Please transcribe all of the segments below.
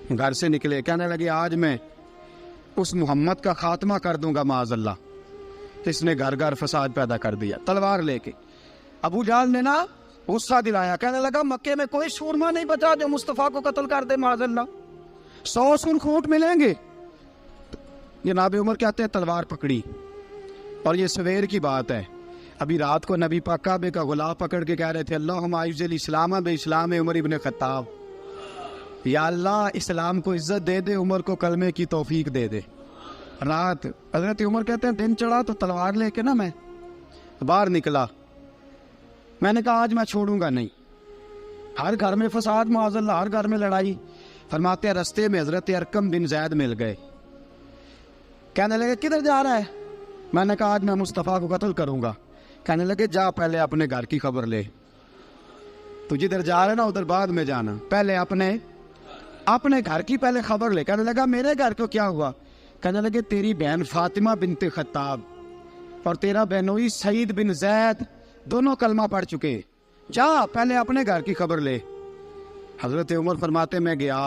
گھر سے نکلے, کہنے لگے آج میں اس محمد کا خاتمہ کر دوں گا معاذ اللہ, اس نے گھر گھر فساد پیدا کر دیا تلوار لے کے. ابو جہل نے نا غصہ دلایا, کہنے لگا مکے میں کوئی سورما نہیں بچا جو مصطفیٰ کو قتل کر دے معاذ اللہ, 100 سن کھوٹ ملیں گے. جناب عمر کہتے ہیں تلوار پکڑی, اور یہ سویر کی بات ہے. ابھی رات کو نبی پاک کعبے کا غلاف پکڑ کے کہہ رہے تھے اللہم اعز الاسلام باسلام عمر ابن خطاب, یا اللہ اسلام کو عزت دے دے, عمر کو کلمے کی توفیق دے دے. رات حضرت عمر کہتے ہیں دن چڑھا تو تلوار لے کے نا میں باہر نکلا. میں نے کہا آج میں چھوڑوں گا نہیں, ہر گھر میں فساد معاذ اللہ, ہر گھر میں لڑائی. فرماتے ہیں رستے میں حضرت ارقم بن زید مل گئے, کہنے لگے کدھر جا رہا ہے؟ میں نے کہا آج میں مصطفیٰ کو قتل کروں گا. کہنے لگے جا پہلے اپنے گھر کی خبر لے, تو جدھر جا رہے نا ادھر بعد میں جانا, پہلے اپنے گھر کی پہلے خبر لے. کہنے لگا میرے گھر کو کیا ہوا؟ کہنے لگے تیری بہن فاطمہ بنت خطاب اور تیرا بہنوئی سعید بن زید دونوں کلمہ پڑھ چکے, جا پہلے اپنے گھر کی خبر لے. حضرت عمر فرماتے میں گیا,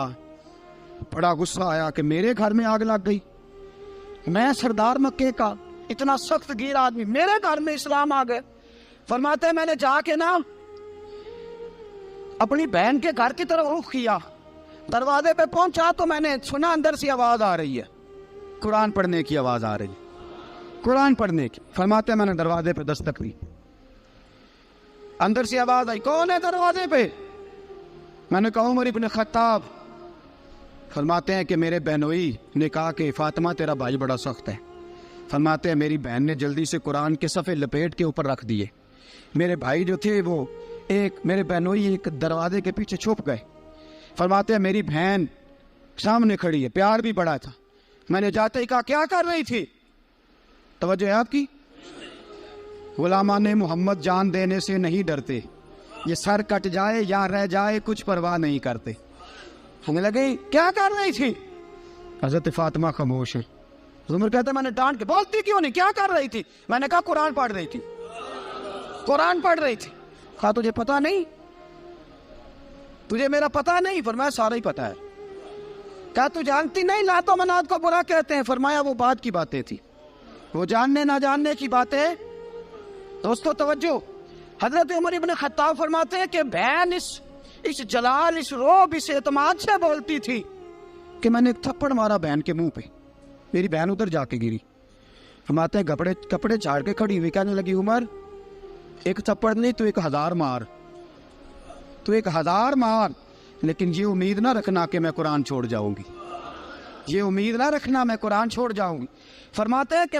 بڑا غصہ آیا کہ میرے گھر میں آگ لگ گئی, میں سردار مکے کا اتنا سخت گیر آدمی, میرے گھر میں اسلام آ گئے. فرماتے میں نے جا کے نا اپنی بہن کے گھر کی طرف رخ کیا, دروازے پہ پہنچا تو میں نے سنا اندر سے آواز آ رہی ہے, قرآن پڑھنے کی آواز آ رہی ہے, قرآن پڑھنے کی. فرماتے میں نے دروازے پہ دستک دی, اندر سے آواز آئی کون ہے دروازے پہ؟ میں نے کہا عمر ابن خطاب. فرماتے ہیں کہ میرے بہنوئی نے کہا کہ فاطمہ تیرا بھائی بڑا سخت ہے. فرماتے ہیں میری بہن نے جلدی سے قرآن کے صفحے لپیٹ کے اوپر رکھ دیے. میرے بھائی جو تھے وہ میرے بہنوئی ایک دروازے کے پیچھے چھپ گئے. فرماتے ہیں میری بہن سامنے کھڑی ہے, پیار بھی بڑا تھا. میں نے جاتے ہی کہا کیا کر رہی تھی؟ توجہ ہے آپ کی؟ غلامان محمد جان دینے سے نہیں ڈرتے, یہ سر کٹ جائے یا رہ جائے کچھ پرواہ نہیں کرتے. ہمیں لگے کیا کر رہی تھی؟ حضرت فاطمہ خاموش ہے. عمر کہتا ہے میں نے ڈانٹ کے, بولتی کیوں نہیں, کیا کر رہی تھی؟ میں نے کہا قرآن پڑھ رہی تھی, قرآن پڑھ رہی تھی. کہا تجھے پتا نہیں, تجھے میرا پتا نہیں؟ فرمایا سارا ہی پتا ہے. کہا تو جانتی نہیں لات و منات کو برا کہتے ہیں؟ فرمایا وہ بات کی باتیں تھی, وہ جاننے نہ جاننے کی باتیں. دوستو توجہ, حضرت عمر ابن خطاب فرماتے ہیں کہ بہن اس جلال, اس روب, اس اعتماد سے بولتی تھی کہ میں نے ایک تھپڑ مارا بہن کے منہ پہ, میری بہن ادھر جا کے گری. فرماتے ہیں کپڑے جھاڑ کے کھڑی ہوئی, کہنے لگی عمر ایک تھپڑ نہیں تو 1000 مار, تو 1000 مار, لیکن یہ امید نہ رکھنا کہ میں قرآن چھوڑ جاؤں گی, یہ امید نہ رکھنا میں قرآن چھوڑ جاؤں گی. فرماتے ہیں کہ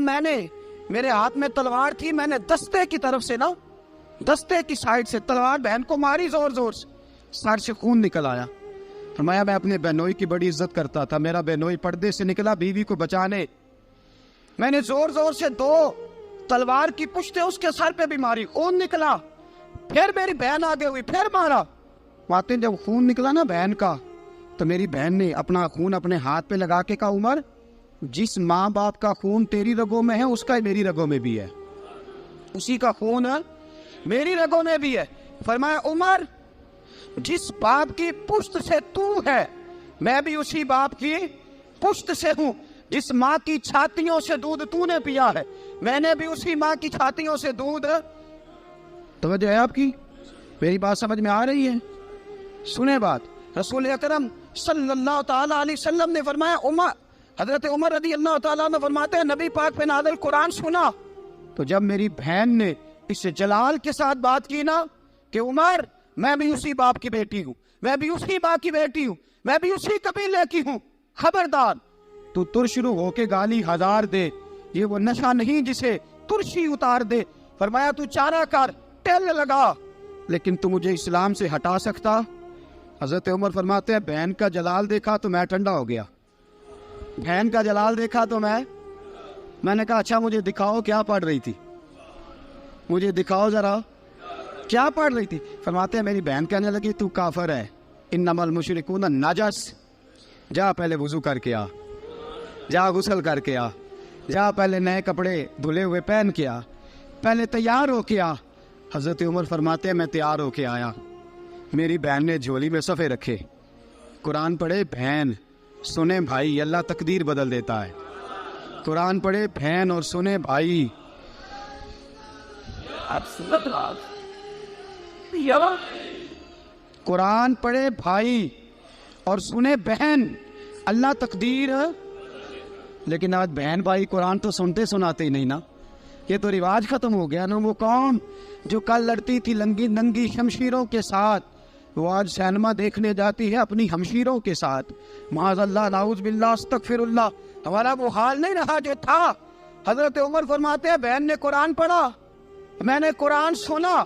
میرے ہاتھ میں تلوار تھی, میں نے دستے کی طرف سے نا, دستے کی سائڈ سے تلوار بہن کو ماری زور زور سے, سر سے خون نکل آیا. فرمایا میں اپنے بہنوئی کی بڑی عزت کرتا تھا, میرا بہنوئی پردے سے نکلا بیوی کو بچانے, میں نے زور زور سے 2 تلوار کی پشتیں اس کے سر پہ بھی ماری, خون نکلا. پھر میری بہن آگے ہوئی, پھر مارا. ماتے جب خون نکلا نا بہن کا, تو میری بہن نے اپنا خون اپنے ہاتھ پہ لگا کے کہا عمر جس ماں باپ کا خون تیری رگوں میں ہے اس کا میری رگوں میں بھی ہے, اسی کا خون میری رگوں میں بھی ہے. فرمایا عمر جس باپ کی پشت سے تو ہے میں بھی اسی باپ کی پشت سے ہوں, جس ماں کی چھاتیوں سے دودھ تو نے پیا ہے میں نے بھی اسی ماں کی چھاتیوں سے دودھ. توجہ ہے آپ کی؟ میری بات سمجھ میں آ رہی ہے؟ سنیں بات. رسول اکرم صلی اللہ تعالی علیہ وسلم نے فرمایا, حضرت عمر رضی اللہ تعالیٰ عنہ فرماتے ہیں نبی پاک پہ نازل قرآن سنا, تو جب میری بہن نے اس جلال کے ساتھ بات کی نا کہ عمر میں بھی اسی باپ کی بیٹی ہوں, میں بھی اسی باپ کی بیٹی ہوں, میں بھی اسی قبیلے کی ہوں, خبردار تو ترشرو ہو کے گالی 1000 دے, یہ وہ نشہ نہیں جسے ترشی اتار دے. فرمایا تو چارہ کر, ٹیل لگا, لیکن تو مجھے اسلام سے ہٹا سکتا؟ حضرت عمر فرماتے ہیں بہن کا جلال دیکھا تو میں ٹھنڈا ہو گیا, بہن کا جلال دیکھا تو میں نے کہا اچھا مجھے دکھاؤ کیا پڑھ رہی تھی, مجھے دکھاؤ ذرا کیا پڑھ رہی تھی. فرماتے ہیں میری بہن کہنے لگی تو کافر ہے, انما المشرکون نجس, جا پہلے وضو کر کے آ, جا غسل کر کے آ, جا پہلے نئے کپڑے دھلے ہوئے پہن کے آ, پہلے تیار ہو کے آ. حضرت عمر فرماتے ہیں میں تیار ہو کے آیا, میری بہن نے جھولی میں صفحے رکھے, قرآن پڑھے بہن, سنیں بھائی، اللہ تقدیر بدل دیتا ہے. قرآن پڑھے بہن اور سنیں بھائی. قرآن پڑھے بھائی اور سنے بہن، اللہ تقدیر. لیکن آج بہن بھائی قرآن تو سنتے سناتے ہی نہیں نا. یہ تو رواج ختم ہو گیا نا. وہ قوم جو کل لڑتی تھی ننگی شمشیروں کے ساتھ، وہ آج سینما دیکھنے جاتی ہے اپنی ہمشیروں کے ساتھ. معاذ اللہ، نعوذ باللہ، استغفر اللہ. ہمارا وہ حال نہیں رہا جو تھا. حضرت عمر فرماتے ہیں بہن نے قرآن پڑھا، میں نے قرآن سنا،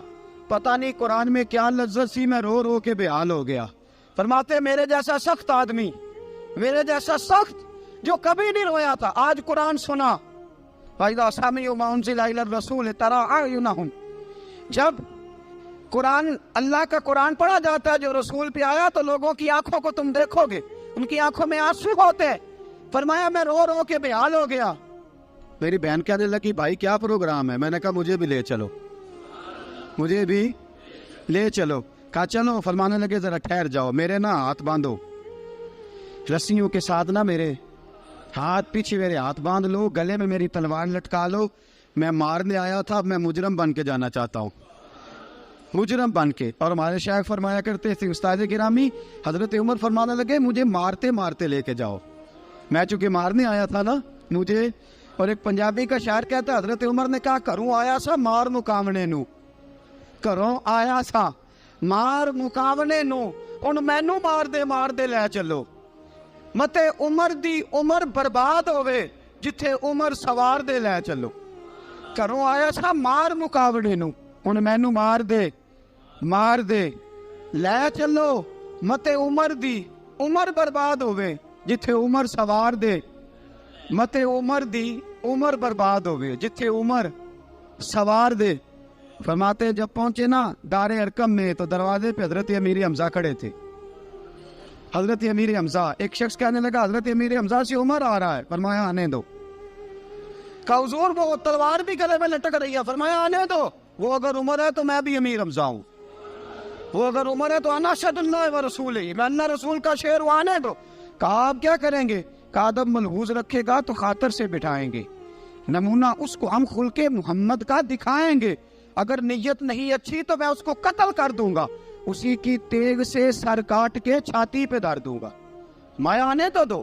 پتہ نہیں قرآن میں کیا لذت سی، میں رو رو کے بے حال ہو گیا. فرماتے ہیں میرے جیسا سخت آدمی، میرے جیسا سخت جو کبھی نہیں رویا تھا، آج قرآن سنا. فَإِذَا سَمِعُوا مَا أُنزِلَ إِلَى الرَّسُولِ تَرَىٰ أَعْيُنَهُمْ. جب قرآن، اللہ کا قرآن پڑھا جاتا ہے جو رسول پہ آیا، تو لوگوں کی آنکھوں کو تم دیکھو گے، ان کی آنکھوں میں آنسو ہوتے ہیں. فرمایا میں رو رو کے بے حال ہو گیا. میری بہن کہنے لگی بھائی کیا پروگرام ہے؟ میں نے کہا مجھے بھی لے چلو، مجھے بھی لے چلو. کہا چلو. فرمانے لگے ذرا ٹھہر جاؤ، میرے نا ہاتھ باندھو رسیوں کے ساتھ، نا میرے ہاتھ پیچھے میرے ہاتھ باندھ لو، گلے میں میری تلوار لٹکا لو. میں مارنے آیا تھا، اب میں مجرم بن کے جانا چاہتا ہوں، مجرم بن کے. اور ہمارے شیخ فرمایا کرتے تھے استاد گرامی، حضرت عمر فرمانے لگے مجھے مارتے مارتے لے کے جاؤ. میں چونکہ مارنے آیا تھا نا مجھے. اور ایک پنجابی کا شاعر کہتا ہے حضرت عمر نے کہا کروں آیا سا مار مکاونے نو، کروں آیا سا مار مکاونے نو، ان مینو مار دے لے چلو. متے عمر دی عمر برباد ہوئے جتھے عمر سوار دے لے چلو. کروں آیا سا مار مکاونے نو، ان مینو مار دے لے چلو. متے عمر دی عمر برباد ہوئے جتھے عمر سوار دے، متے عمر دی عمر برباد ہوئے جتھے عمر سوار دے. فرماتے جب پہنچے نا دار ارقم میں تو دروازے پہ حضرت امیر حمزہ کھڑے تھے. حضرت امیر حمزہ، ایک شخص کہنے لگا حضرت امیر حمزہ سے عمر آ رہا ہے. فرمایا آنے دو. کہا حضور وہ تلوار بھی گلے میں لٹک رہی ہے. فرمایا آنے دو. وہ اگر عمر ہے تو میں بھی امیر حمزہ ہوں، وہ اگر عمر ہے تو انا اشہد اللہ و رسولہ، میں اللہ رسول کا شعر ہوں، آنے دو. کہا آپ کیا کریں گے؟ کہا ادب ملحوظ رکھے گا تو خاطر سے بٹھائیں گے، نمونہ اس کو ہم خلق محمد کا دکھائیں گے، اگر نیت نہیں اچھی تو میں اس کو قتل کر دوں گا، اسی کی تیغ سے سر کاٹ کے چھاتی پہ دھر دوں گا. میں آنے تو دو،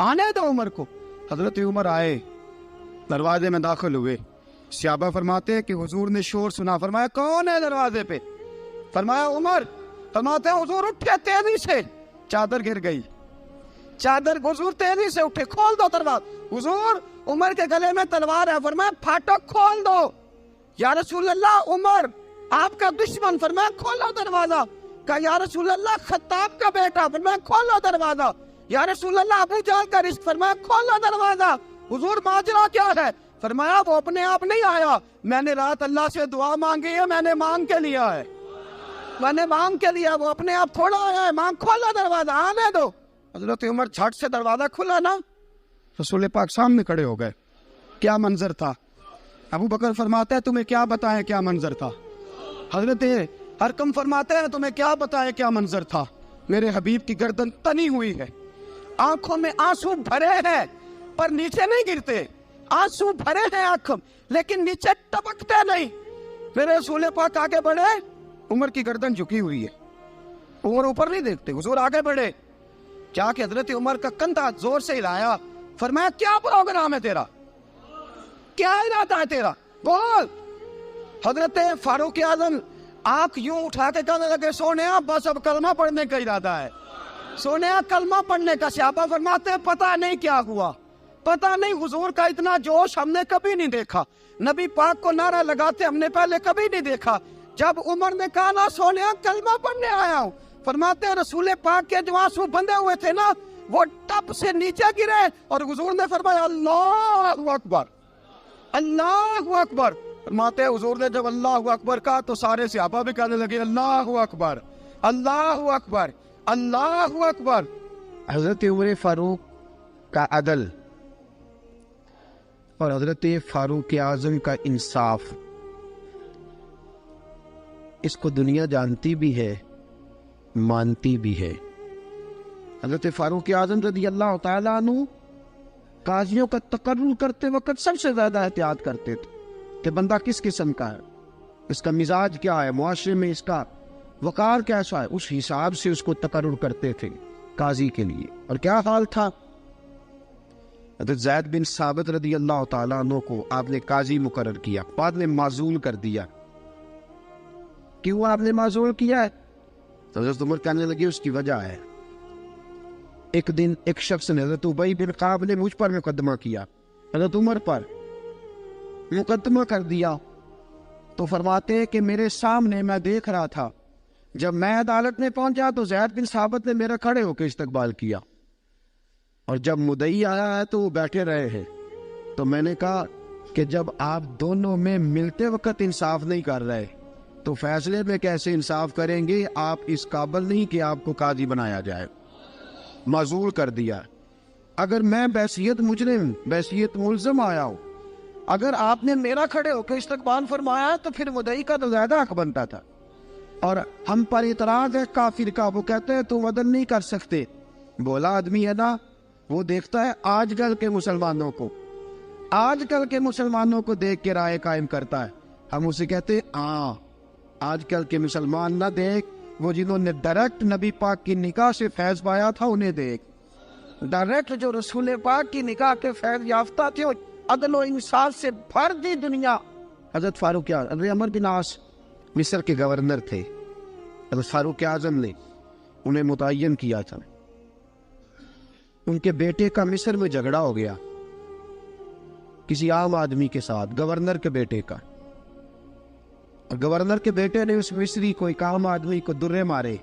آنے دو عمر کو. حضرت عمر آئے، دروازے میں داخل ہوئے. صحابہ فرماتے ہیں کہ حضور نے شور سنا. فرمایا کون ہے دروازے پہ؟ فرمایا عمر. فرماتے ہیں حضور اٹھے تیزی سے، چادر گر گئی، چادر. حضور تیزی سے اٹھے، کھول دو دروازہ. حضور عمر کے گلے میں تلوار ہے. فرمایا پھاٹک کھول دو. یا رسول اللہ عمر آپ کا دشمن. فرمایا کھولو دروازہ. کہا یا رسول اللہ خطاب کا بیٹا. فرمایا کھولو دروازہ. یا رسول اللہ ابو جہل کا رشت. فرمایا کھولو دروازہ. حضور ماجرا کیا ہے؟ فرمایا وہ اپنے آپ نہیں آیا، میں نے رات اللہ سے دعا مانگی ہے، میں نے مانگ کے لیا ہے، میں نے مانگ کے لیا، وہ اپنے آپ تھوڑا آیا ہے. مانگ کھولا دروازہ، آنے دو. حضرت عمر جھٹ سے دروازہ کھلا نا، رسول پاک سامنے کھڑے ہو گئے. کیا منظر تھا. ابو بکر فرماتا ہے تمہیں کیا بتائیں کیا منظر تھا. حضرت ارقم فرماتے ہیں تمہیں کیا بتائیں کیا منظر تھا. میرے حبیب کی گردن تنی ہوئی ہے، آنکھوں میں آنسو بھرے ہیں پر نیچے نہیں گرتے. آنسو بھرے ہیں آنکھوں لیکن نیچے ٹپکتے نہیں. میرے رسول پاک آگے بڑھے، عمر کی گردن جھکی ہوئی ہے، عمر اوپر نہیں دیکھتے. حضور آگے بڑھے، جا کے حضرت عمر کا کندھا زور سے ہلایا. فرمایا کیا پروگرام ہے تیرا، کیا ارادہ ہے تیرا، بول. حضرت فاروق اعظم آنکھ یوں اٹھا کے کہنے لگے سونیا بس اب کلمہ پڑھنے کا ارادہ ہے، سونیا کلمہ پڑھنے کا. صحابہ فرماتے ہیں پتہ نہیں کیا ہوا، پتہ نہیں. حضور کا اتنا جوش ہم نے کبھی نہیں دیکھا، نبی پاک کو نعرہ لگاتے ہم نے پہلے کبھی نہیں دیکھا. جب عمر نے کہا نا سونیا کلمہ پڑھنے آیا ہوں، فرماتے ہیں رسول پاک کے جو آنسو بندے ہوئے تھے نا وہ ٹپ سے نیچے گرے اور حضور نے فرمایا اللہ اکبر، اللہ اکبر. فرماتے ہیں حضور نے جب اللہ اکبر کہا تو سارے صحابہ بھی کہنے لگے اللہ اکبر، اللہ اکبر، اللہ اکبر. حضرت عمر فاروق کا عدل اور حضرت فاروق اعظم کا انصاف، اس کو دنیا جانتی بھی ہے، مانتی بھی ہے. حضرت فاروق اعظم رضی اللہ تعالیٰ عنہ قاضیوں کا تقرر کرتے وقت سب سے زیادہ احتیاط کرتے تھے کہ بندہ کس قسم کا ہے، اس کا مزاج کیا ہے، معاشرے میں اس کا وقار کیسا ہے، اس حساب سے اس کو تقرر کرتے تھے قاضی کے لیے۔ اور کیا حال تھا، حضرت زید بن ثابت رضی اللہ تعالیٰ عنہ کو آپ نے قاضی مقرر کیا، بعد میں معزول کر دیا۔ کیوں آپ نے معزول کیا ہے؟ تو حضرت عمر کہنے لگے اس کی وجہ ہے، ایک دن ایک شخص نے، حضرت ابی بن کعب نے مجھ پر مقدمہ کیا، حضرت عمر پر مقدمہ کر دیا، تو فرماتے ہیں کہ میرے سامنے میں دیکھ رہا تھا، جب میں عدالت میں پہنچا تو زید بن ثابت نے میرا کھڑے ہو کے استقبال کیا، اور جب مدعی آیا ہے تو وہ بیٹھے رہے ہیں۔ تو میں نے کہا کہ جب آپ دونوں میں ملتے وقت انصاف نہیں کر رہے تو فیصلے میں کیسے انصاف کریں گے؟ آپ اس قابل نہیں کہ آپ کو قاضی بنایا جائے، معزول کر دیا۔ اگر میں بحیثیت مجرم، بحیثیت ملزم آیا ہوں، اگر آپ نے میرا کھڑے ہو کے استقبال فرمایا تو پھر مدعی کا تو زیادہ حق بنتا تھا۔ اور ہم پر اعتراض ہے کافر کا، وہ کہتے ہیں تم عدل نہیں کر سکتے۔ بولا آدمی ہے نا، وہ دیکھتا ہے آج کل کے مسلمانوں کو، آج کل کے مسلمانوں کو دیکھ کے رائے قائم کرتا ہے۔ ہم اسے کہتے ہیں ہاں آج کل کے مسلمان نہ دیکھ، وہ جنہوں نے ڈائریکٹ نبی پاک کی نکاح سے فیض پایا تھا انہیں دیکھ، ڈائریکٹ جو رسول پاک کی نکاح کے فیض یافتہ تھے، عدل و انصاف سے بھر دی دنیا۔ حضرت فاروق اعظم، حضرت عمرو بن عاص مصر کے گورنر تھے، حضرت فاروق اعظم نے انہیں متعین کیا تھا۔ ان کے بیٹے کا مصر میں جھگڑا ہو گیا کسی عام آدمی کے ساتھ، گورنر کے بیٹے کا، اور گورنر کے بیٹے نے اس مصری کو، ایک عام آدمی کو درے مارے،